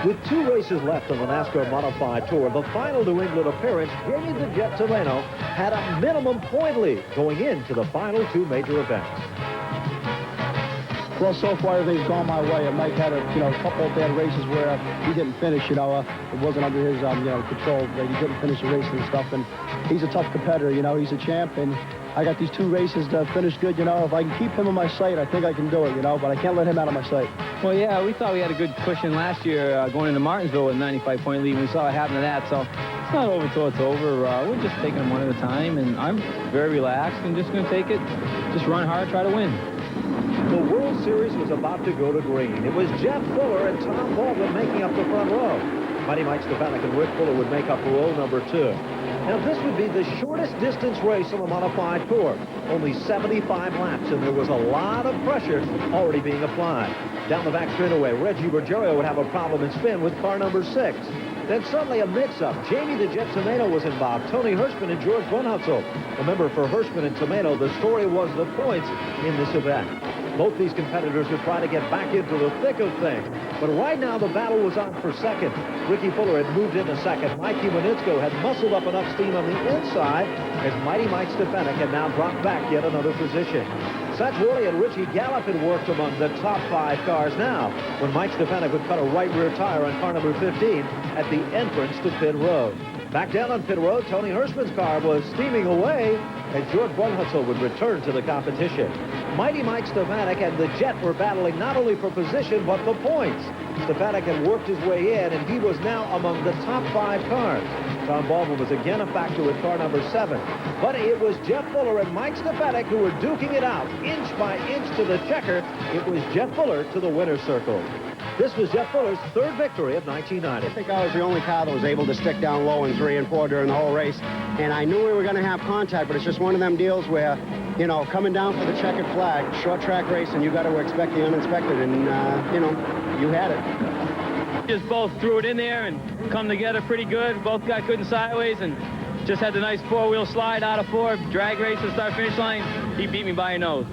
With 2 races left on the NASCAR Modified Tour, the final New England appearance, Jamie the Jet Tomeno had a minimum point lead going into the final 2 major events. Well, so far everything's gone my way. Mike had a couple of bad races where he didn't finish. It wasn't under his control. He didn't finish the race and stuff. And he's a tough competitor. He's a champ. And I got these 2 races to finish good. If I can keep him in my sight, I think I can do it. But I can't let him out of my sight. Well, yeah, we thought we had a good cushion last year going into Martinsville with a 95-point lead. We saw what happened to that. So it's not over till it's over. We're just taking them one at a time. And I'm very relaxed and just going to take it, just run hard, try to win. The World Series was about to go to green. It was Jeff Fuller and Tom Baldwin making up the front row. Mighty Mike Stefanik and Rick Fuller would make up row number 2. Now, this would be the shortest distance race on the Modified Tour. Only 75 laps, and there was a lot of pressure already being applied. Down the back straightaway, Reggie Ruggiero would have a problem in spin with car number 6. Then suddenly a mix-up. Jamie the Jet Tomeno was involved. Tony Hirschman and George Brunhutzel. Remember, for Hirschman and Tomeno, the story was the points in this event. Both these competitors would try to get back into the thick of things. But right now, the battle was on for second. Ricky Fuller had moved into second. Mikey Winitsko had muscled up enough steam on the inside as Mighty Mike Stefanik had now dropped back yet another position. Satch Worley and Richie Gallup had worked among the top 5 cars now when Mike Stefanik would cut a right rear tire on car number 15 at the entrance to pit road. Back down on pit road, Tony Hirschman's car was steaming away as George Brunhutzel would return to the competition. Mighty Mike Stefanik and the Jet were battling not only for position, but the points. Stefanik had worked his way in, and he was now among the top 5 cars. Tom Baldwin was again a factor with car number 7. But it was Jeff Fuller and Mike Stefanik who were duking it out, inch by inch to the checker. It was Jeff Fuller to the winner's circle. This was Jeff Fuller's 3rd victory of 1990. I think I was the only car that was able to stick down low in 3 and 4 during the whole race. And I knew we were going to have contact, but it's just one of them deals where, coming down for the checkered flag, short track race, and you got to expect the unexpected. And, you had it. Just both threw it in there and come together pretty good. Both got good and sideways and just had the nice 4-wheel slide out of 4, drag race to start finish line. He beat me by a nose.